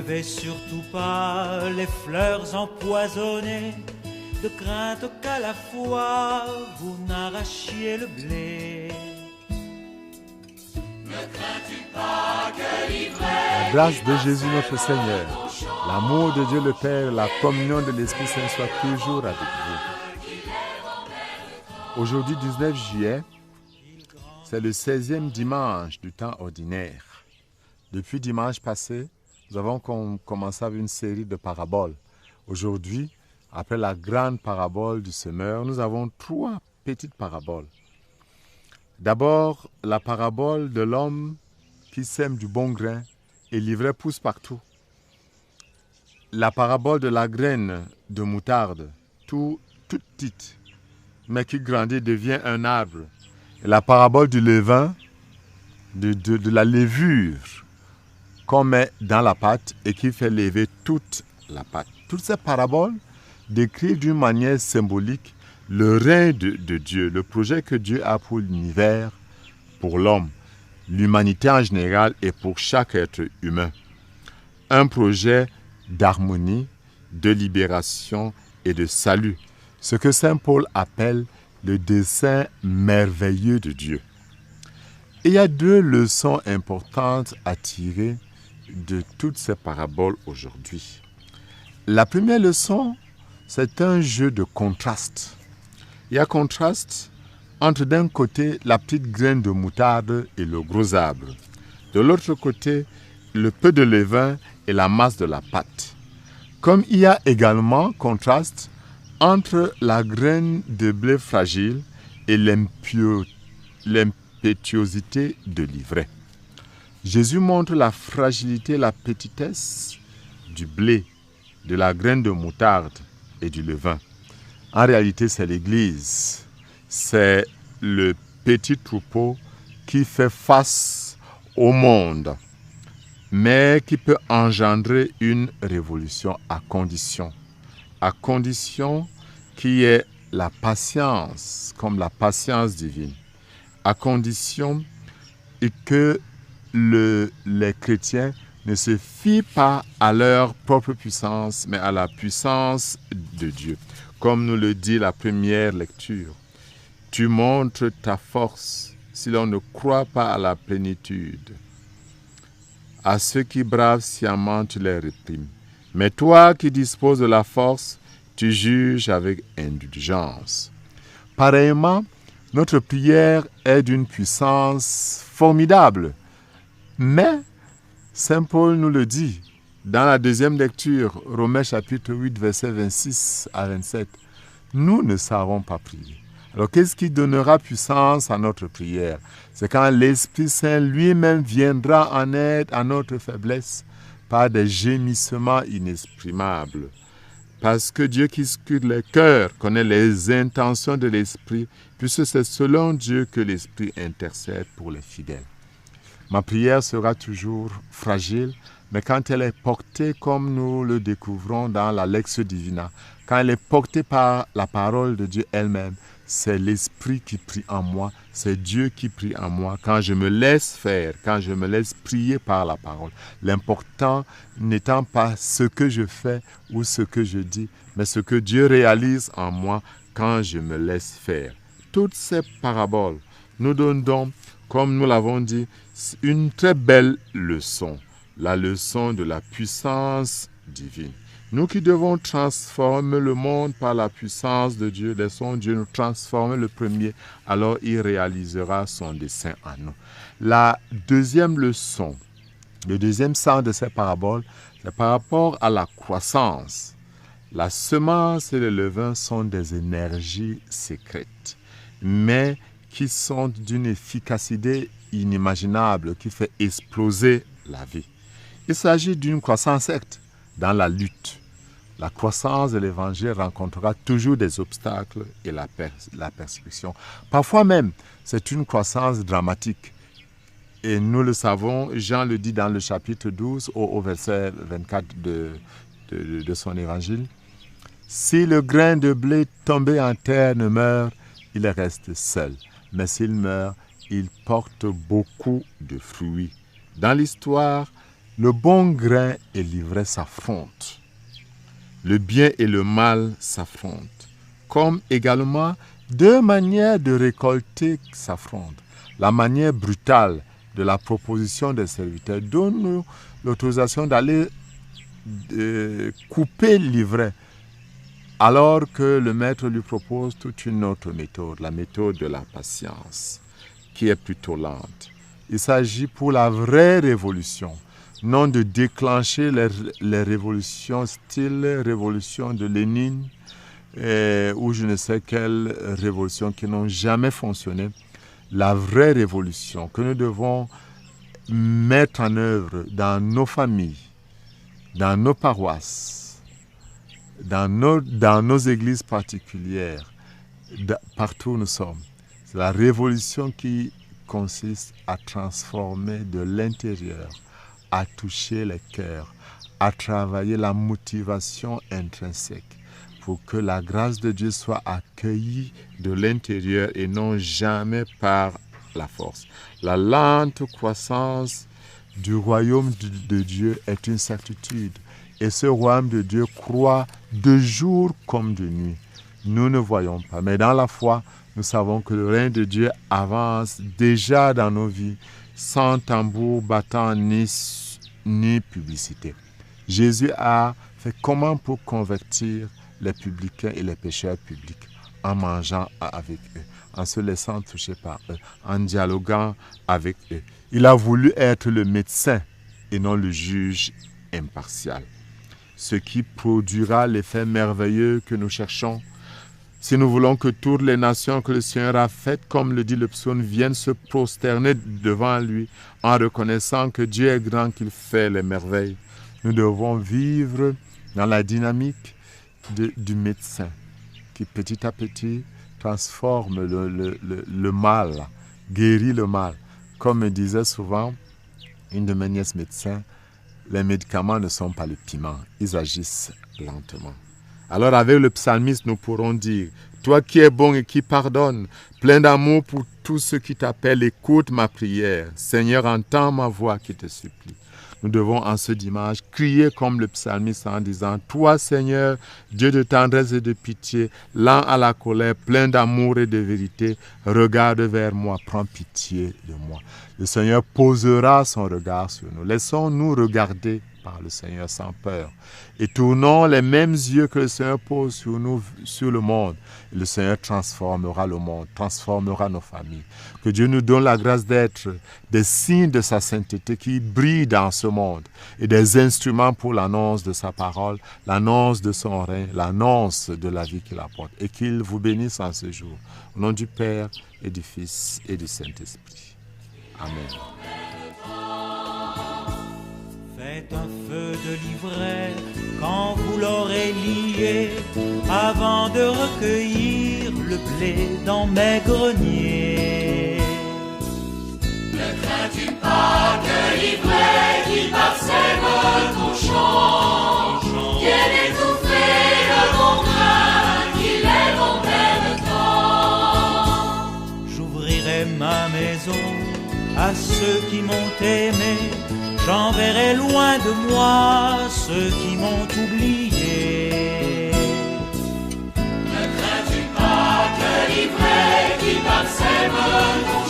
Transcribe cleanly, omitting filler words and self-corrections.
n'enlevez surtout pas les fleurs empoisonnées, de crainte qu'à la fois vous n'arrachiez le blé. La grâce de Jésus notre Seigneur, l'amour de Dieu le Père, la communion de l'Esprit Saint soit toujours avec vous. Aujourd'hui, 19 juillet, c'est le 16e dimanche du temps ordinaire. Depuis dimanche passé, nous avons commencé avec une série de paraboles. Aujourd'hui, après la grande parabole du semeur, nous avons 3 petites paraboles. D'abord, la parabole de l'homme qui sème du bon grain et l'ivraie pousse partout. La parabole de la graine de moutarde, toute petite, mais qui grandit et devient un arbre. Et la parabole du levain, de la levure qu'on met dans la pâte et qui fait lever toute la pâte. Toutes ces paraboles décrivent d'une manière symbolique le règne de Dieu, le projet que Dieu a pour l'univers, pour l'homme, l'humanité en général et pour chaque être humain. Un projet d'harmonie, de libération et de salut. Ce que Saint Paul appelle le dessein merveilleux de Dieu. Et il y a 2 leçons importantes à tirer de toutes ces paraboles aujourd'hui. La première leçon, c'est un jeu de contraste. Il y a contraste entre d'un côté la petite graine de moutarde et le gros arbre. De l'autre côté, le peu de levain et la masse de la pâte. Comme il y a également contraste entre la graine de blé fragile et l'impétuosité de l'ivraie. Jésus montre la fragilité et la petitesse du blé, de la graine de moutarde et du levain. En réalité, c'est l'Église. C'est le petit troupeau qui fait face au monde, mais qui peut engendrer une révolution à condition qu'il y ait la patience, comme la patience divine, à condition que les chrétiens ne se fient pas à leur propre puissance, mais à la puissance de Dieu. Comme nous le dit la première lecture, tu montres ta force si l'on ne croit pas à la plénitude. À ceux qui bravent sciemment, tu les réprimes. Mais toi qui disposes de la force, tu juges avec indulgence. Pareillement, notre prière est d'une puissance formidable. Mais, Saint Paul nous le dit, dans la deuxième lecture, Romains chapitre 8, versets 26 à 27, nous ne savons pas prier. Alors, qu'est-ce qui donnera puissance à notre prière? C'est quand l'Esprit Saint lui-même viendra en aide à notre faiblesse par des gémissements inexprimables. Parce que Dieu qui scrute les cœurs connaît les intentions de l'Esprit, puisque c'est selon Dieu que l'Esprit intercède pour les fidèles. Ma prière sera toujours fragile, mais quand elle est portée comme nous le découvrons dans la Lectio Divina, quand elle est portée par la parole de Dieu elle-même, c'est l'Esprit qui prie en moi, c'est Dieu qui prie en moi. Quand je me laisse faire, quand je me laisse prier par la parole, l'important n'étant pas ce que je fais ou ce que je dis, mais ce que Dieu réalise en moi quand je me laisse faire. Toutes ces paraboles nous donnent donc, comme nous l'avons dit, une très belle leçon, la leçon de la puissance divine. Nous qui devons transformer le monde par la puissance de Dieu, laissons Dieu nous transformer le premier, alors il réalisera son dessein en nous. La deuxième leçon, le deuxième sens de ces paraboles, c'est par rapport à la croissance. La semence et le levain sont des énergies secrètes, mais qui sont d'une efficacité inimaginable, qui fait exploser la vie. Il s'agit d'une croissance certes dans la lutte. La croissance de l'Évangile rencontrera toujours des obstacles et la persécution. Parfois même, c'est une croissance dramatique. Et nous le savons, Jean le dit dans le chapitre 12 au verset 24 de son Évangile. Si le grain de blé tombé en terre ne meurt, il reste seul. Mais s'il meurt, il porte beaucoup de fruits. Dans l'histoire, le bon grain et l'ivraie s'affrontent. Le bien et le mal s'affrontent. Comme également deux manières de récolter s'affrontent. La manière brutale de la proposition des serviteurs donne l'autorisation d'aller couper l'ivraie, alors que le maître lui propose toute une autre méthode, la méthode de la patience, qui est plutôt lente. Il s'agit pour la vraie révolution, non de déclencher les révolutions style révolution de Lénine ou je ne sais quelle révolution qui n'ont jamais fonctionné. La vraie révolution que nous devons mettre en œuvre dans nos familles, dans nos paroisses, dans nos églises particulières, partout où nous sommes. C'est la révolution qui consiste à transformer de l'intérieur, à toucher les cœurs, à travailler la motivation intrinsèque pour que la grâce de Dieu soit accueillie de l'intérieur et non jamais par la force. La lente croissance du royaume de Dieu est une certitude et ce royaume de Dieu croît de jour comme de nuit. Nous ne voyons pas, mais dans la foi, nous savons que le règne de Dieu avance déjà dans nos vies, sans tambour battant ni publicité. Jésus a fait comment pour convertir les publicains et les pécheurs publics? En mangeant avec eux, en se laissant toucher par eux, en dialoguant avec eux. Il a voulu être le médecin et non le juge impartial. Ce qui produira l'effet merveilleux que nous cherchons. Si nous voulons que toutes les nations que le Seigneur a faites, comme le dit le psaume, viennent se prosterner devant lui en reconnaissant que Dieu est grand, qu'il fait les merveilles, nous devons vivre dans la dynamique du médecin qui petit à petit transforme le mal, guérit le mal. Comme me disait souvent une de mes nièces médecins, les médicaments ne sont pas le piment, ils agissent lentement. Alors avec le psalmiste, nous pourrons dire, toi qui es bon et qui pardonne, plein d'amour pour tous ceux qui t'appellent, écoute ma prière. Seigneur, entends ma voix qui te supplie. Nous devons en ce dimanche crier comme le psalmiste en disant, toi Seigneur, Dieu de tendresse et de pitié, lent à la colère, plein d'amour et de vérité, regarde vers moi, prends pitié de moi. Le Seigneur posera son regard sur nous. Laissons-nous regarder par le Seigneur sans peur. Et tournons les mêmes yeux que le Seigneur pose sur nous, sur le monde. Et le Seigneur transformera le monde, transformera nos familles. Que Dieu nous donne la grâce d'être des signes de sa sainteté qui brillent dans ce monde et des instruments pour l'annonce de sa parole, l'annonce de son règne, l'annonce de la vie qu'il apporte. Et qu'il vous bénisse en ce jour. Au nom du Père et du Fils et du Saint-Esprit. Amen. Faites un feu de l'ivraie quand vous l'aurez lié, avant de recueillir le blé dans mes greniers. Ne crains-tu pas que l'ivraie qui parsème ton champ vienne étouffer le bon grain qu'il lève en plein temps? J'ouvrirai ma maison à ceux qui m'ont aimé, j'enverrai loin de moi ceux qui m'ont oublié. Ne crains-tu pas que l'ivraie qui parsème ton